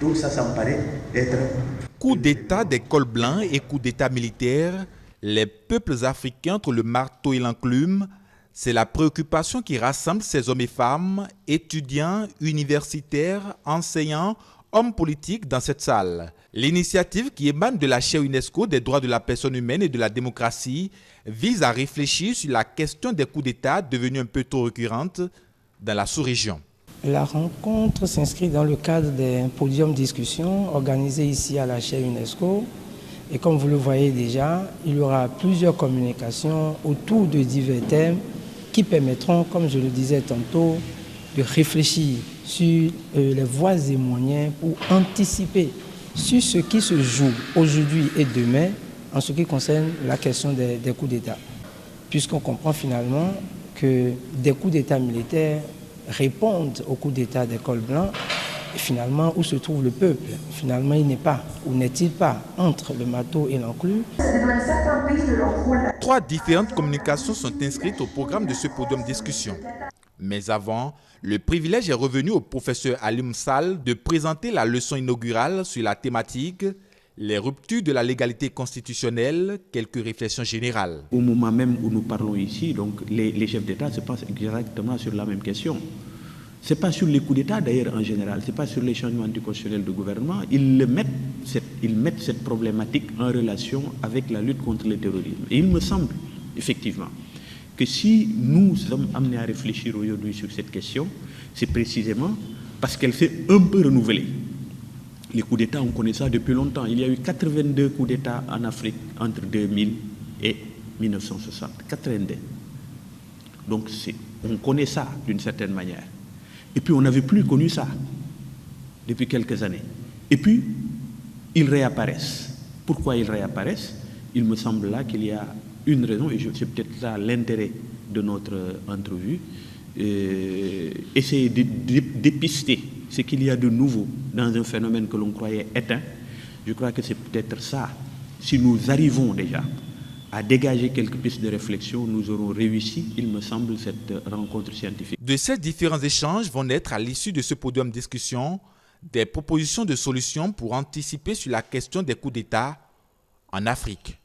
Donc ça me paraît être... Coup d'État des cols blancs et coup d'État militaire, les peuples africains entre le marteau et l'enclume, c'est la préoccupation qui rassemble ces hommes et femmes, étudiants, universitaires, enseignants, hommes politiques dans cette salle. L'initiative qui émane de la chaire UNESCO des droits de la personne humaine et de la démocratie vise à réfléchir sur la question des coups d'État devenue un peu trop récurrente dans la sous-région. La rencontre s'inscrit dans le cadre d'un podium discussion organisé ici à la chaire UNESCO. Et comme vous le voyez déjà, il y aura plusieurs communications autour de divers thèmes qui permettront, comme je le disais tantôt, de réfléchir sur les voies et moyens pour anticiper sur ce qui se joue aujourd'hui et demain en ce qui concerne la question des coups d'État. Puisqu'on comprend finalement que des coups d'État militaires répondent aux coups d'État des cols blancs, et finalement, où se trouve le peuple? Finalement, il n'est pas, ou n'est-il pas, entre le marteau et l'enclume. 3 différentes communications sont inscrites au programme de ce podium discussion. Mais avant, le privilège est revenu au professeur Alim Sall de présenter la leçon inaugurale sur la thématique « Les ruptures de la légalité constitutionnelle, quelques réflexions générales ». Au moment même où nous parlons ici, donc les chefs d'État se pensent exactement sur la même question. Ce n'est pas sur les coups d'État d'ailleurs en général, ce n'est pas sur les changements anticonstitutionnels de gouvernement. Ils mettent cette problématique en relation avec la lutte contre le terrorisme. Et il me semble effectivement que si nous sommes amenés à réfléchir aujourd'hui sur cette question, c'est précisément parce qu'elle s'est un peu renouvelée. Les coups d'État, on connaît ça depuis longtemps. Il y a eu 82 coups d'État en Afrique entre 2000 et 1960. 82. Donc on connaît ça d'une certaine manière. Et puis on n'avait plus connu ça depuis quelques années. Et puis, ils réapparaissent. Pourquoi ils réapparaissent? Il me semble là qu'il y a une raison, et c'est peut-être ça l'intérêt de notre entrevue, essayer de dépister ce qu'il y a de nouveau dans un phénomène que l'on croyait éteint. Je crois que c'est peut-être ça. Si nous arrivons déjà à dégager quelques pistes de réflexion, nous aurons réussi, il me semble, cette rencontre scientifique. De ces différents échanges vont naître à l'issue de ce podium discussion des propositions de solutions pour anticiper sur la question des coups d'État en Afrique.